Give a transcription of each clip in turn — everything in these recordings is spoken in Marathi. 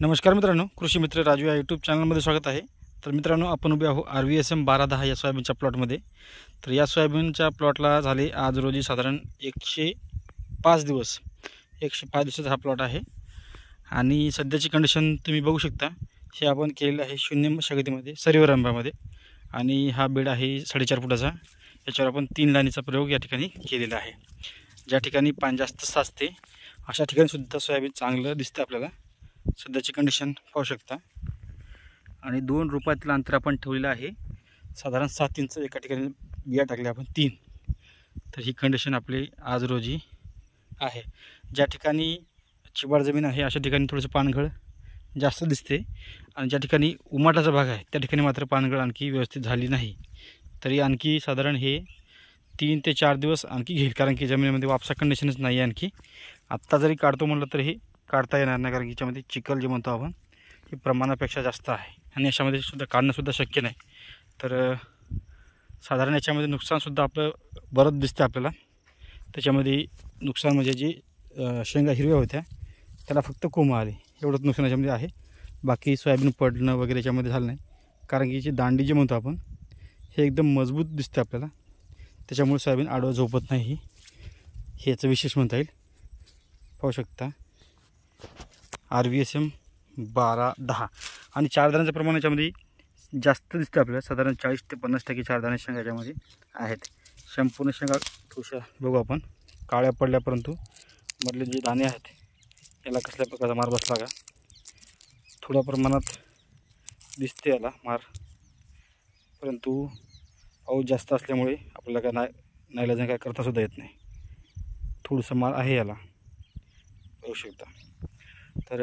नमस्कार मित्रांनो, कृषी मित्र राजू या यूट्यूब चॅनलमध्ये स्वागत आहे। तर मित्रांनो, आपण उभे आहोत RVSM 1210 या सोयाबीनच्या प्लॉटमध्ये। तर या सोयाबीनच्या प्लॉटला झाले आज रोजी साधारण 105 दिवस 105 दिवसाचा हा प्लॉट आहे आणि सध्याची कंडिशन तुम्ही बघू शकता। हे आपण केलेले आहे शून्य मशागतीमध्ये सरीवरंभामध्ये आणि हा बेड आहे 4.5 फुटाचा। याच्यावर आपण 3 लाईनीचा प्रयोग या ठिकाणी केलेला आहे। ज्या ठिकाणी पाणी जास्त साचते अशा ठिकाणी सुद्धा सोयाबीन चांगलं दिसतं आपल्याला। सध्याची कंडिशन पाहू शकता आणि 2 रोपातील अंतर आपण ठेवलेलं आहे साधारण 7 इंच। एका ठिकाणी बिया टाकल्या आपण 3। तर ही कंडिशन आपली आज रोजी आहे। ज्या ठिकाणी चिबाड जमीन आहे अशा ठिकाणी थोडंसं पानगळ जास्त दिसते आणि ज्या ठिकाणी उमाटाचा भाग आहे त्या ठिकाणी मात्र पानगळ आणखी व्यवस्थित झाली नाही। तरी आणखी साधारण हे 3 ते 4 दिवस आणखी घेईल, कारण की जमिनीमध्ये वापसा कंडिशनच नाही आहे आणखी। आत्ता जरी काढतो म्हटलं तर हे काढता येणार नाही, कारण की याच्यामध्ये चिखल जे म्हणतो आपण हे प्रमाणापेक्षा जास्त आहे आणि याच्यामध्ये सुद्धा काढणं सुद्धा शक्य नाही। तर साधारण याच्यामध्ये नुकसान सुद्धा आपलं बरंच दिसतं आपल्याला। त्याच्यामध्ये नुकसान म्हणजे जी शेंगा हिरव्या होत्या त्याला फक्त कोंब आले, एवढंच नुकसान याच्यामध्ये आहे। बाकी सोयाबीन पडणं वगैरे याच्यामध्ये झालं नाही, कारण की जी दांडी जे म्हणतो आपण हे एकदम मजबूत दिसते आपल्याला। त्याच्यामुळे सोयाबीन आडवं झोपत नाही, हे याचं विशेष म्हणता येईल। पाहू शकता RVSM 1210 आणि 4 दाण्यांचं प्रमाण याच्यामध्ये जास्त दिसतं आपल्याला। साधारण 40 ते 50% 4 दाणे शेंगा याच्यामध्ये आहेत। संपूर्ण शेंगा थोड्याशा बघू आपण काळ्या पडल्या, परंतु मधले जे दाणे आहेत याला कसल्या प्रकारचा मार बसला का थोड्या प्रमाणात दिसते याला मार, परंतु पाऊस जास्त असल्यामुळे आपल्याला काय नाईलाजाने काय करता सुद्धा येत नाही। थोडंसं मार आहे याला, बघू शकता। तर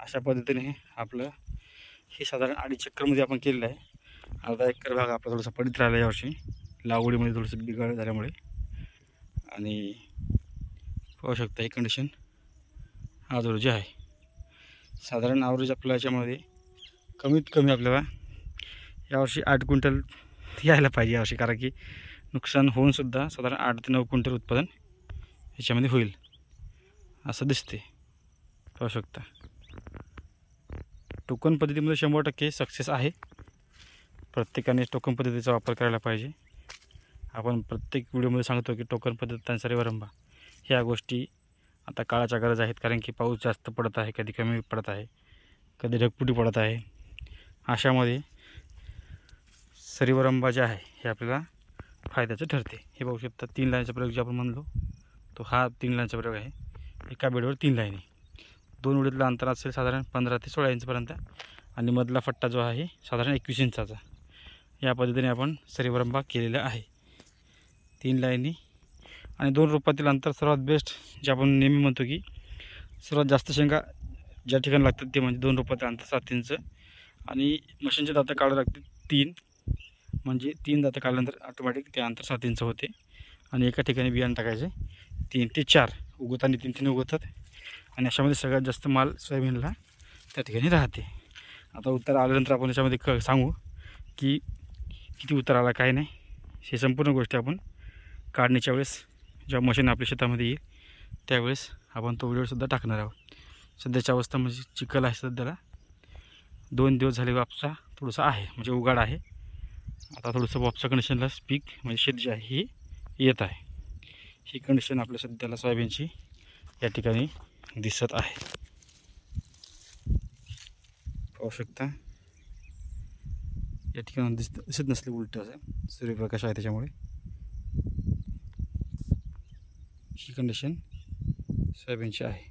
अशा पद्धतीने आपलं हे साधारण 2.5 एकरमध्ये आपण केलेलं आहे। अर्धा एकर भाग आपला थोडासा पडीत राहिला यावर्षी लागवडीमध्ये थोडंसं बिघाड झाल्यामुळे। आणि पाहू शकता ही कंडिशन आज रोजी आहे। साधारण ॲव्हरेज आपल्याला याच्यामध्ये कमीत कमी आपल्याला यावर्षी 8 क्विंटल यायला पाहिजे यावर्षी, कारण की नुकसान होऊन सुद्धा साधारण 8 ते 9 क्विंटल उत्पादन याच्यामध्ये होईल असं दिसते। पाहू शकता टोकन पद्धतीमध्ये 100% सक्सेस आहे। प्रत्येकाने टोकन पद्धतीचा वापर करायला पाहिजे। आपण प्रत्येक व्हिडिओमध्ये सांगतो की टोकन पद्धत आणि सरीवरंभा ह्या गोष्टी आता काळाच्या गरज आहेत, कारण की पाऊस जास्त पडत आहे, कधी कमी पडत आहे, कधी ढगफुटी पडत आहे। अशामध्ये सरीवरंभा जे आहे हे आपल्याला फायद्याचं ठरते। हे बघू शकता 3 लाईनचा प्रयोग जे आपण म्हणलो तो हा 3 लाईनचा प्रयोग आहे। एका बेडवर 3 लाईनी, 2 उडीतलं अंतर असेल साधारण 15 ते 16 इंचपर्यंत आणि मधला फट्टा जो आहे साधारण 21 इंचाचा। या पद्धतीने आपण सरीवरंभा केलेला आहे 3 लाईनी आणि 2 रोपातील अंतर सर्वात बेस्ट जे आपण नेहमी म्हणतो की सर्वात जास्त शेंगा ज्या ठिकाणी लागतात ते म्हणजे 2 रोपातील अंतर 7 इंच आणि मशीनचे दातं काढावे लागते 3, म्हणजे 3 दातं काढल्यानंतर ऑटोमॅटिक ते अंतर 7 इंच होते आणि एका ठिकाणी बियाणं टाकायचे 3 ते 4 उगवताना 3 उगवतात आणि अशामध्ये सगळ्यात जास्त माल सोयाबीनला त्या ठिकाणी राहते। आता उत्तर आल्यानंतर आपण याच्यामध्ये सांगू की किती उत्तर आला काय नाही, हे संपूर्ण गोष्टी आपण काढण्याच्या वेळेस जेव्हा मशीन आपल्या शेतामध्ये येईल त्यावेळेस आपण तो व्हिडिओसुद्धा टाकणार आहोत। सध्याची अवस्था म्हणजे चिखल आहे सध्याला, 2 दिवस झाले वापसा थोडंसं आहे म्हणजे उघाड आहे। आता थोडंसं वापसा कंडिशनला पीक म्हणजे शेत जे आहे हे येत आहे। ही कंडिशन आपल्या सध्याला सोयाबीनची या ठिकाणी दिसत आहे। पाहू शकता या ठिकाणी दिसत नसले उलट असं सूर्यप्रकाश आहे त्याच्यामुळे ही कंडिशन सोयाबीनची आहे।